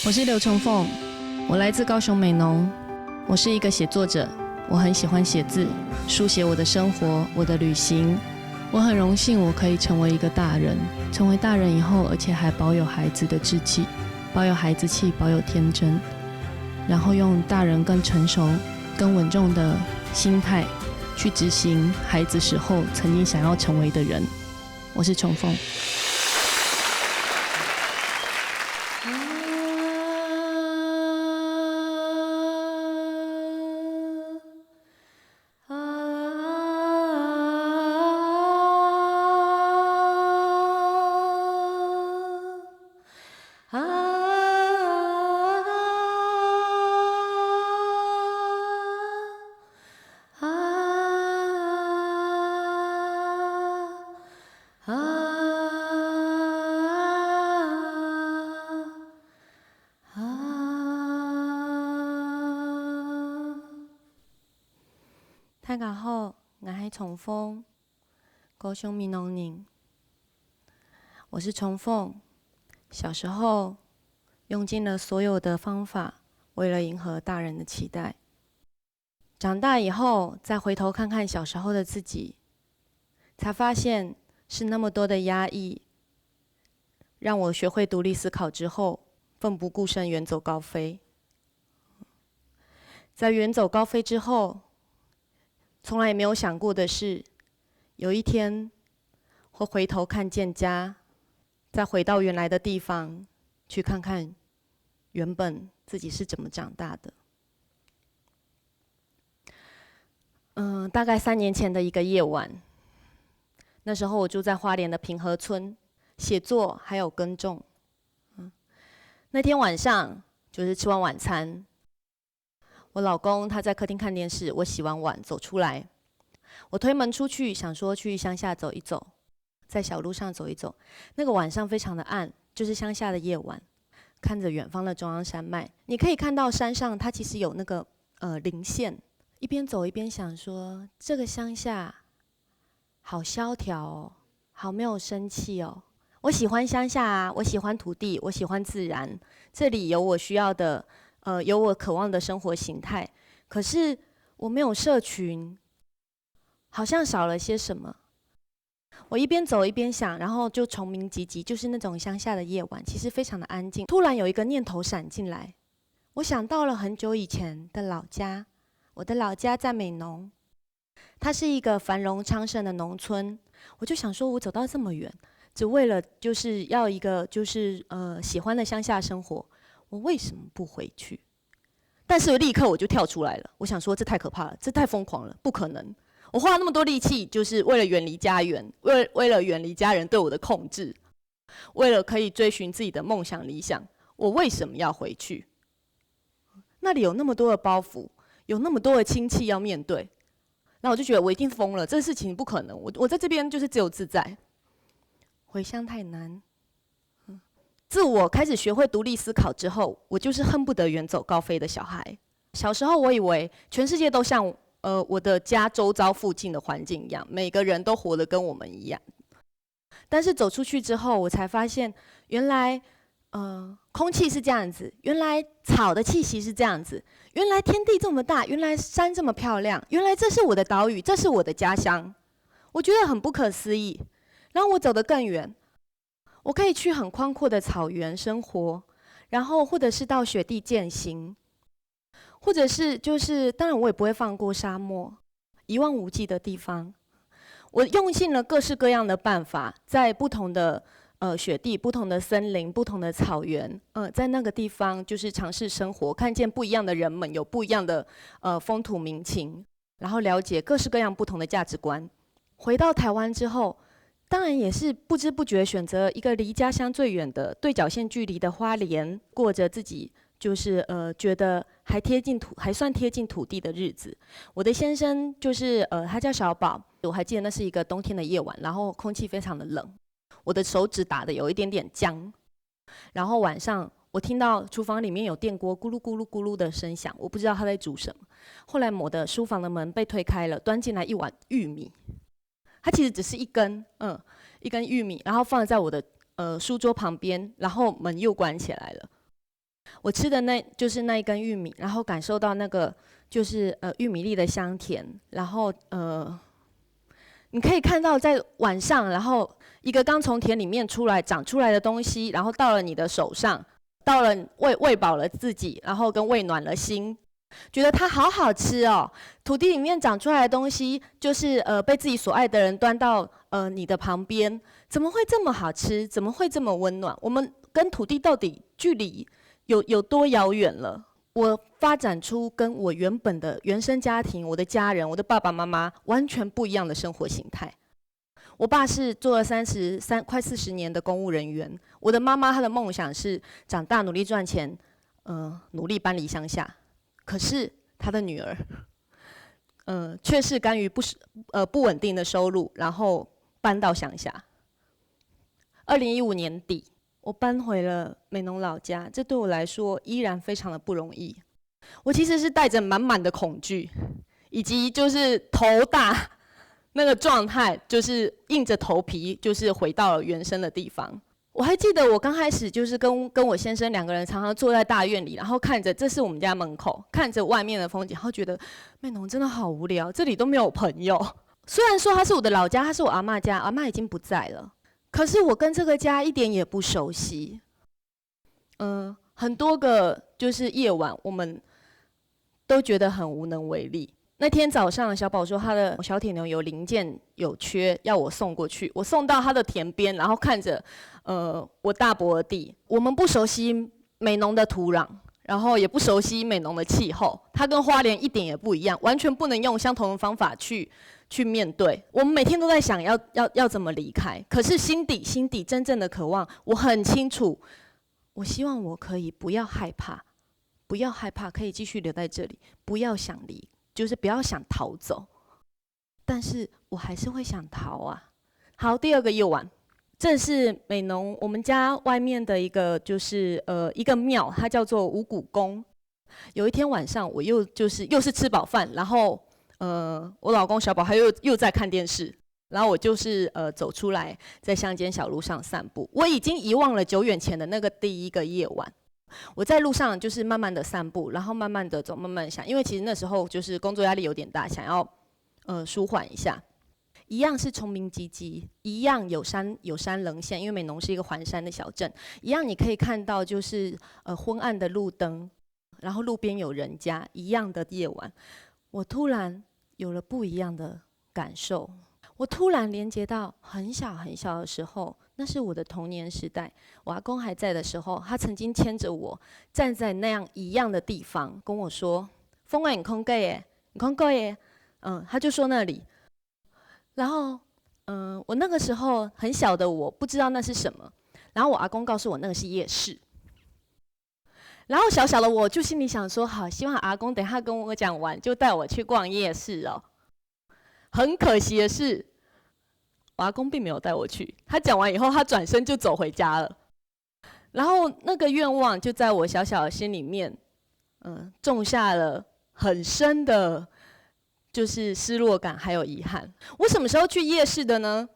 我是刘崇凤，我来自高雄美浓。我是一个写作者，我很喜欢写字，书写我的生活，我的旅行。我很荣幸我可以成为一个大人，成为大人以后，而且还保有孩子的志气，保有孩子气，保有天真，然后用大人更成熟、更稳重的心态去执行孩子时候曾经想要成为的人。我是崇凤。大家好，我是崇凤，高雄美浓人。我是崇凤，小时候用尽了所有的方法，为了迎合大人的期待。长大以后，再回头看看小时候的自己，才发现是那么多的压抑，让我学会独立思考之后，奋不顾身远走高飞。在远走高飞之后，从来也没有想过的是，有一天会回头看见家，再回到原来的地方，去看看原本自己是怎么长大的。大概3年前的一个夜晚，那时候我住在花莲的平和村，写作还有耕种。那天晚上就是吃完晚餐。我老公他在客厅看电视，我洗完碗走出来，我推门出去，想说去乡下走一走，在小路上走一走。那个晚上非常的暗，就是乡下的夜晚，看着远方的中央山脉，你可以看到山上它其实有那个林线。一边走一边想说，这个乡下好萧条哦，好没有生气哦。我喜欢乡下啊，我喜欢土地，我喜欢自然，这里有我需要的。有我渴望的生活形态，可是我没有社群，好像少了些什么。我一边走一边想，然后就虫鸣唧唧，就是那种乡下的夜晚，其实非常的安静。突然有一个念头闪进来，我想到了很久以前的老家，我的老家在美浓，它是一个繁荣昌盛的农村。我就想说，我走到这么远，只为了就是要一个喜欢的乡下生活。我为什么不回去？但是立刻我就跳出来了。我想说，这太可怕了，这太疯狂了，不可能！我花了那么多力气，就是为了远离家园，为了远离家人对我的控制，为了可以追寻自己的梦想理想，我为什么要回去？那里有那么多的包袱，有那么多的亲戚要面对，然后我就觉得我一定疯了，这事情不可能。我在这边就是自由自在，回乡太难。自我开始学会独立思考之后，我就是恨不得远走高飞的小孩。小时候我以为全世界都像我的家周遭附近的环境一样，每个人都活得跟我们一样。但是走出去之后，我才发现原来空气是这样子，原来草的气息是这样子，原来天地这么大，原来山这么漂亮，原来这是我的岛屿，这是我的家乡。我觉得很不可思议。然后我走得更远。我可以去很宽阔的草原生活，然后或者是到雪地践行，或者是当然我也不会放过沙漠，一望无际的地方。我用尽了各式各样的办法，在不同的雪地、不同的森林、不同的草原，在那个地方就是尝试生活，看见不一样的人们，有不一样的风土民情，然后了解各式各样不同的价值观。回到台湾之后。当然也是不知不觉选择一个离家乡最远的对角线距离的花莲，过着自己觉得还算贴近土地的日子。我的先生他叫小宝，我还记得那是一个冬天的夜晚，然后空气非常的冷，我的手指打得有一点点僵。然后晚上我听到厨房里面有电锅咕噜咕噜咕噜的声响，我不知道他在煮什么。后来我的书房的门被推开了，端进来一碗玉米。它其实只是一根玉米，然后放在我的书桌旁边，然后门又关起来了。我吃的就是那一根玉米，然后感受到那个就是玉米粒的香甜，然后你可以看到在晚上，然后一个刚从田里面长出来的东西，然后到了你的手上，到了喂饱了自己，然后跟喂暖了心，觉得它好好吃哦。土地里面长出来的东西，就是被自己所爱的人端到你的旁边，怎么会这么好吃？怎么会这么温暖？我们跟土地到底距离有多遥远了？我发展出跟我原本的原生家庭、我的家人、我的爸爸妈妈完全不一样的生活形态。我爸是做了快40年的公务人员，我的妈妈她的梦想是长大努力赚钱，努力搬离乡下。可是她的女儿，却是甘于不稳定的收入，然后搬到乡下。2015年底，我搬回了美浓老家，这对我来说依然非常的不容易。我其实是带着满满的恐惧，以及就是头大那个状态，就是硬着头皮，就是回到了原生的地方。我还记得我刚开始就是跟我先生2个人常常坐在大院里，然后看着这是我们家门口，看着外面的风景，然后觉得美浓真的好无聊，这里都没有朋友。虽然说它是我的老家，它是我阿嬷家，阿嬷已经不在了，可是我跟这个家一点也不熟悉。很多个就是夜晚，我们都觉得很无能为力。那天早上，小宝说他的小铁牛有零件有缺，要我送过去。我送到他的田边，然后看着我大伯的地。我们不熟悉美浓的土壤，然后也不熟悉美浓的气候，它跟花莲一点也不一样，完全不能用相同的方法去面对。我们每天都在想要怎么离开，可是心底真正的渴望，我很清楚。我希望我可以不要害怕，可以继续留在这里，不要想离。就是不要想逃走，但是我还是会想逃啊。好，第2个夜晚，这是美浓我们家外面的一个就是一个庙，它叫做五谷宫。有一天晚上，我又是吃饱饭，然后我老公小宝他又在看电视，然后我就是走出来，在乡间小路上散步。我已经遗忘了久远前的那个第1个夜晚。我在路上就是慢慢的散步，然后慢慢的走，慢慢想，因为其实那时候就是工作压力有点大，想要舒缓一下。一样是虫鸣唧唧，一样有山棱线，因为美浓是一个环山的小镇，一样你可以看到就是昏暗的路灯，然后路边有人家，一样的夜晚，我突然有了不一样的感受。我突然连接到很小很小的时候，那是我的童年时代。我阿公还在的时候，他曾经牵着我站在那样一样的地方，跟我说：“风啊，你空过耶，你空过耶。”他就说那里。然后，我那个时候很小的我不知道那是什么。然后我阿公告诉我那个是夜市。然后小小的我就心里想说：好，希望阿公等一下跟我讲完就带我去逛夜市哦。很可惜的是，我阿公并没有带我去。他讲完以后，他转身就走回家了。然后那个愿望就在我小小的心里面，种下了很深的，就是失落感还有遗憾。我什么时候去夜市的呢？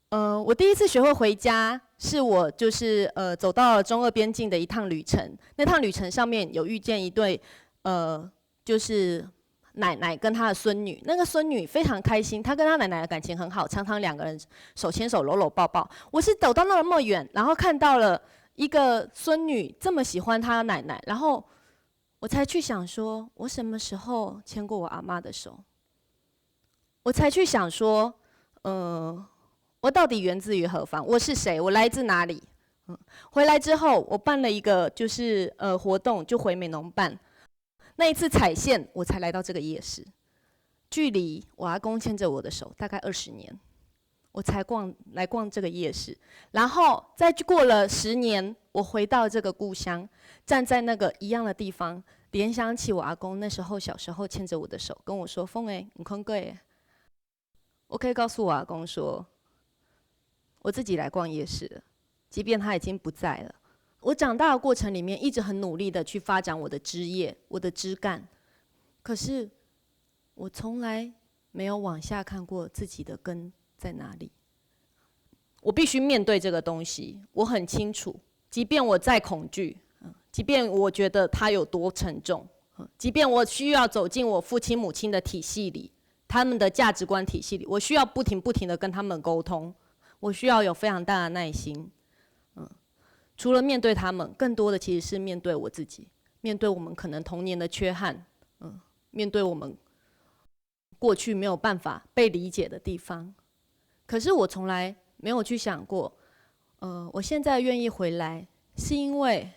我第一次学会回家，是我就是走到了中俄边境的一趟旅程。那趟旅程上面有遇见一对就是奶奶跟她的孙女，那个孙女非常开心，她跟她奶奶的感情很好，常常2个人手牵手、搂搂抱抱。我是走到那么远，然后看到了一个孙女这么喜欢她的奶奶，然后我才去想说，我什么时候牵过我阿嬷的手？我才去想说，我到底源自于何方？我是谁？我来自哪里？回来之后，我办了一个就是活动，就回美浓办。那一次踩线，我才来到这个夜市。距离我阿公牵着我的手大概20年，我才来逛这个夜市。然后再过了10年，我回到这个故乡，站在那个一样的地方，联想起我阿公那时候小时候牵着我的手，跟我说：“凤诶，你空贵。”我可以告诉我阿公说，我自己来逛夜市了，即便他已经不在了。我长大的过程里面，一直很努力的去发展我的枝叶、我的枝干，可是我从来没有往下看过自己的根在哪里。我必须面对这个东西，我很清楚，即便我再恐惧，即便我觉得它有多沉重，即便我需要走进我父亲母亲的体系里，他们的价值观体系里，我需要不停的跟他们沟通，我需要有非常大的耐心。除了面对他们，更多的其实是面对我自己，面对我们可能童年的缺憾，面对我们过去没有办法被理解的地方。可是我从来没有去想过，我现在愿意回来，是因为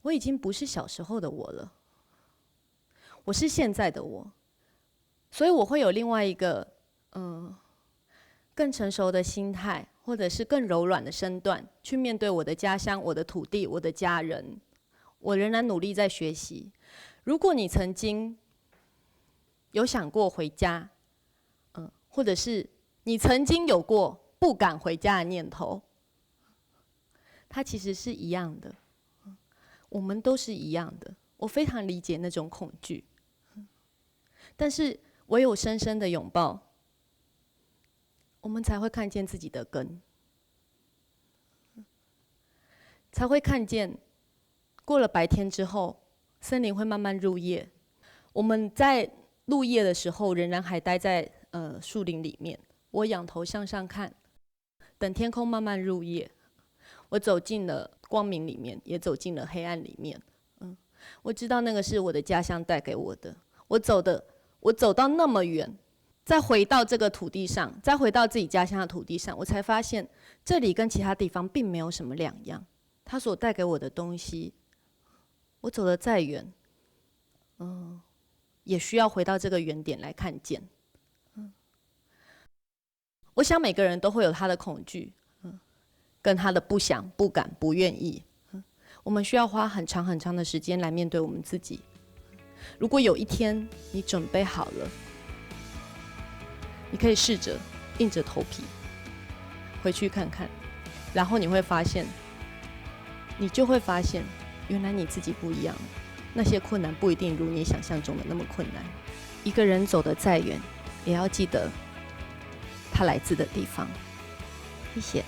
我已经不是小时候的我了，我是现在的我，所以我会有另外一个更成熟的心态，或者是更柔软的身段，去面对我的家乡、我的土地、我的家人。我仍然努力在学习。如果你曾经有想过回家，或者是你曾经有过不敢回家的念头，它其实是一样的，我们都是一样的。我非常理解那种恐惧，但是唯有深深的拥抱，我们才会看见自己的根，才会看见过了白天之后，森林会慢慢入夜。我们在入夜的时候，仍然还待在树林里面。我仰头向上看，等天空慢慢入夜。我走进了光明里面，也走进了黑暗里面。我知道那个是我的家乡带给我的。我走到那么远，再回到这个土地上，再回到自己家乡的土地上，我才发现这里跟其他地方并没有什么两样。它所带给我的东西，我走得再远，也需要回到这个原点来看见。我想每个人都会有他的恐惧，跟他的不想、不敢、不愿意。我们需要花很长很长的时间来面对我们自己。如果有一天你准备好了，你可以试着硬着头皮回去看看，然后你会发现，原来你自己不一样。那些困难不一定如你想象中的那么困难。一个人走得再远，也要记得他来自的地方。谢谢。